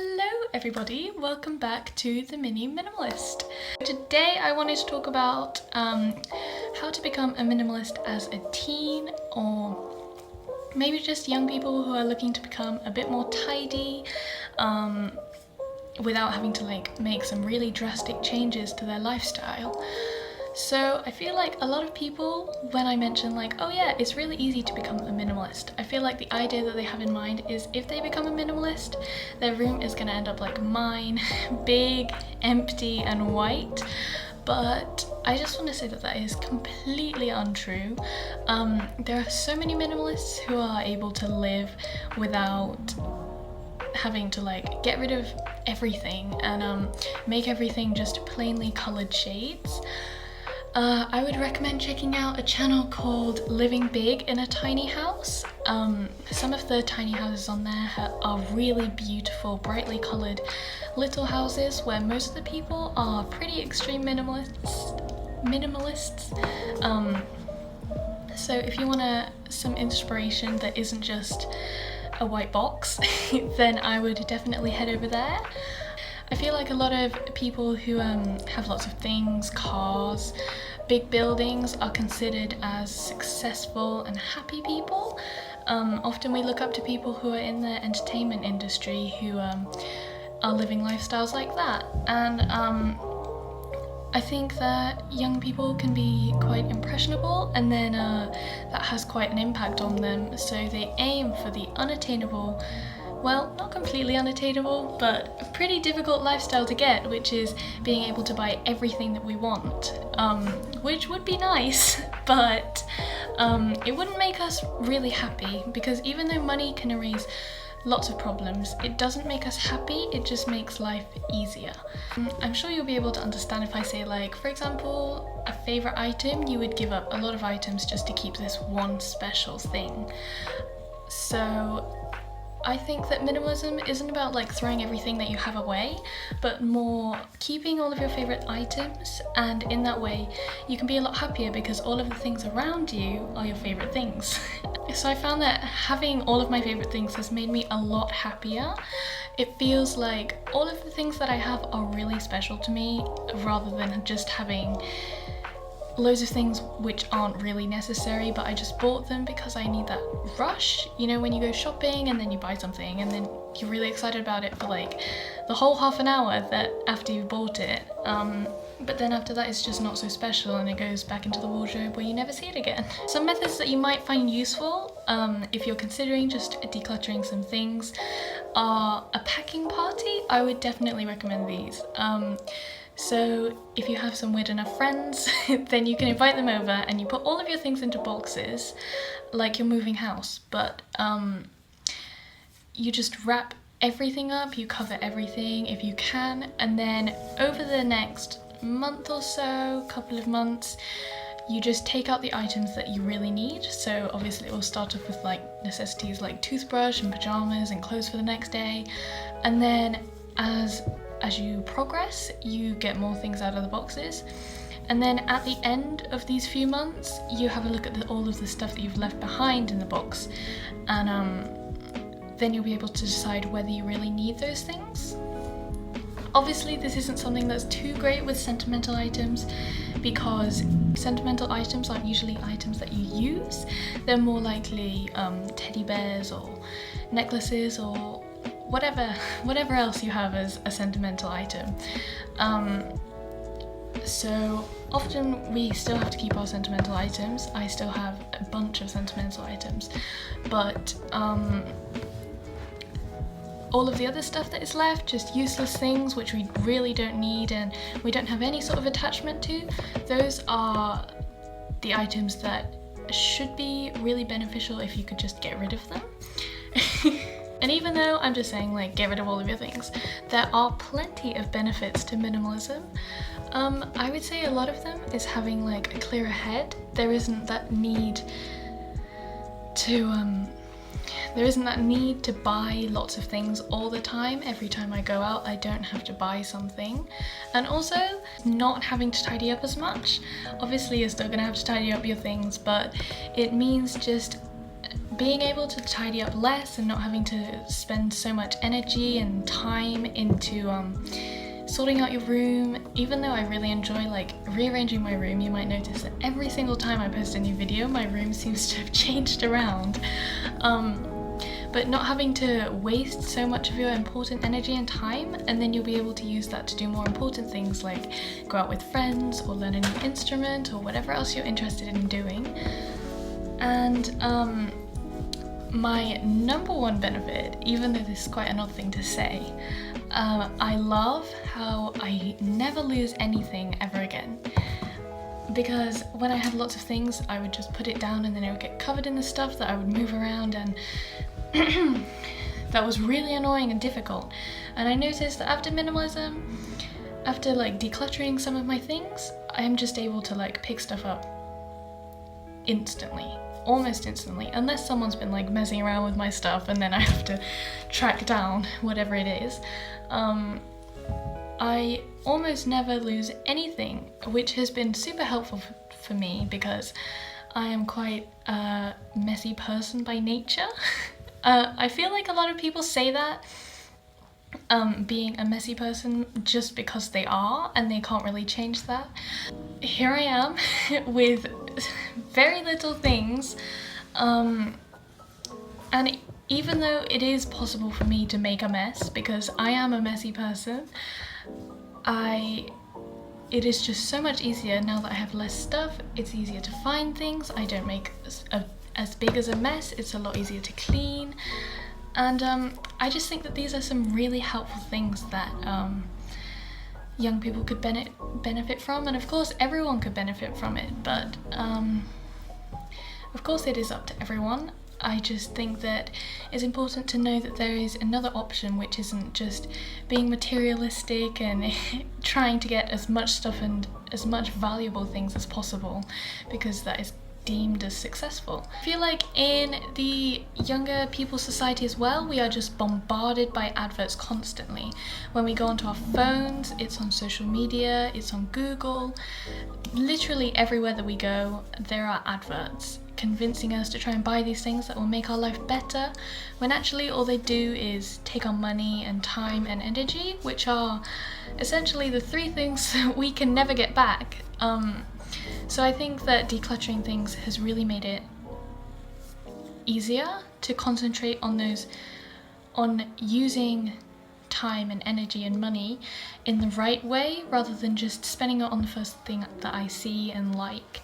Hello everybody, welcome back to the Mini Minimalist. Today I wanted to talk about how to become a minimalist as a teen, or maybe just young people who are looking to become a bit more tidy without having to make some really drastic changes to their lifestyle. So I feel like a lot of people, when I mention oh yeah, it's really easy to become a minimalist, I feel like the idea that they have in mind is if they become a minimalist, their room is going to end up like mine, big, empty and white. But I just want to say that that is completely untrue. There are so many minimalists who are able to live without having to get rid of everything and make everything just plainly colored shades. I would recommend checking out a channel called Living Big in a Tiny House. Some of the tiny houses on there are really beautiful, brightly coloured little houses where most of the people are pretty extreme minimalists. So if you want some inspiration that isn't just a white box, then I would definitely head over there. I feel like a lot of people who have lots of things, cars, big buildings, are considered as successful and happy people. Often we look up to people who are in the entertainment industry who are living lifestyles like that. And I think that young people can be quite impressionable, and then that has quite an impact on them. So they aim for the unattainable, well, not completely unattainable, but a pretty difficult lifestyle to get, which is being able to buy everything that we want, which would be nice, but it wouldn't make us really happy, because even though money can erase lots of problems, it doesn't make us happy, it just makes life easier. I'm sure you'll be able to understand if I say, for example, a favourite item. You would give up a lot of items just to keep this one special thing. So I think that minimalism isn't about throwing everything that you have away, but more keeping all of your favourite items, and in that way you can be a lot happier because all of the things around you are your favourite things. So I found that having all of my favourite things has made me a lot happier. It feels like all of the things that I have are really special to me, rather than just having loads of things which aren't really necessary, but I just bought them because I need that rush. You know, when you go shopping and then you buy something and then you're really excited about it for the whole half an hour that after you've bought it, but then after that it's just not so special and it goes back into the wardrobe where you never see it again. Some methods that you might find useful if you're considering just decluttering some things are a packing party. I would definitely recommend these. So if you have some weird enough friends, then you can invite them over and you put all of your things into boxes like you're moving house, but you just wrap everything up, you cover everything if you can, and then over the next month or so, couple of months, you just take out the items that you really need. So obviously it will start off with necessities like toothbrush and pajamas and clothes for the next day, and then as you progress, you get more things out of the boxes. And then at the end of these few months, you have a look at all of the stuff that you've left behind in the box. And then you'll be able to decide whether you really need those things. Obviously, this isn't something that's too great with sentimental items, because sentimental items aren't usually items that you use. They're more likely teddy bears or necklaces or whatever else you have as a sentimental item. So often we still have to keep our sentimental items. I still have a bunch of sentimental items, but all of the other stuff that is left, just useless things which we really don't need and we don't have any sort of attachment to, those are the items that should be really beneficial if you could just get rid of them. And even though I'm just saying get rid of all of your things, there are plenty of benefits to minimalism. I would say a lot of them is having a clearer head. There isn't that need to buy lots of things all the time. Every time I go out, I don't have to buy something. And also not having to tidy up as much. Obviously you're still gonna have to tidy up your things, but it means just being able to tidy up less and not having to spend so much energy and time into sorting out your room. Even though I really enjoy like rearranging my room, you might notice that every single time I post a new video, my room seems to have changed around. But not having to waste so much of your important energy and time, and then you'll be able to use that to do more important things like go out with friends or learn a new instrument or whatever else you're interested in doing. And my number one benefit, even though this is quite an odd thing to say, I love how I never lose anything ever again. Because when I had lots of things, I would just put it down and then it would get covered in the stuff that I would move around, and that was really annoying and difficult. And I noticed that after minimalism, after like decluttering some of my things, I am just able to like pick stuff up instantly, almost instantly, unless someone's been like messing around with my stuff and then I have to track down whatever it is. I almost never lose anything, which has been super helpful for me because I am quite a messy person by nature. I feel like a lot of people say that, being a messy person just because they are and they can't really change that. Here I am with very little things, and even though it is possible for me to make a mess because I am a messy person, it is just so much easier now that I have less stuff. It's easier to find things. I don't make as big as a mess. It's a lot easier to clean. And I just think that these are some really helpful things that young people could benefit from. And of course everyone could benefit from it, but of course it is up to everyone. I just think that it's important to know that there is another option, which isn't just being materialistic and trying to get as much stuff and as much valuable things as possible, because that is deemed as successful. I feel like in the younger people's society as well, we are just bombarded by adverts constantly. When we go onto our phones, it's on social media, it's on Google. Literally everywhere that we go, there are adverts convincing us to try and buy these things that will make our life better, when actually all they do is take our money and time and energy, which are essentially the three things that we can never get back. So I think that decluttering things has really made it easier to concentrate on using time and energy and money in the right way, rather than just spending it on the first thing that I see and like.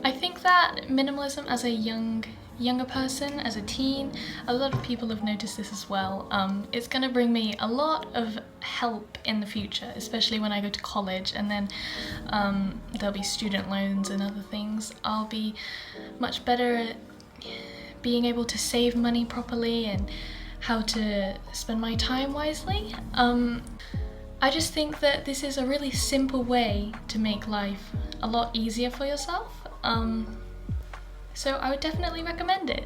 I think that minimalism as a younger person, as a teen, a lot of people have noticed this as well. It's going to bring me a lot of help in the future, especially when I go to college, and then there'll be student loans and other things. I'll be much better at being able to save money properly and how to spend my time wisely. I just think that this is a really simple way to make life a lot easier for yourself. So I would definitely recommend it.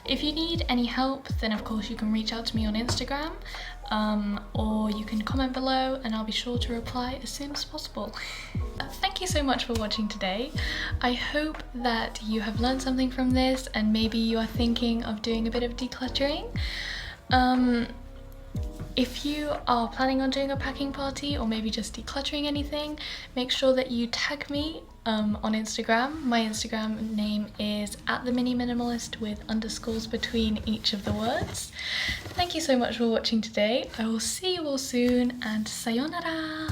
If you need any help, then of course you can reach out to me on Instagram, or you can comment below and I'll be sure to reply as soon as possible. Thank you so much for watching today. I hope that you have learned something from this and maybe you are thinking of doing a bit of decluttering. If you are planning on doing a packing party or maybe just decluttering anything, make sure that you tag me on Instagram. My Instagram name is @theminimalist with underscores between each of the words. Thank you so much for watching today. I will see you all soon, and sayonara!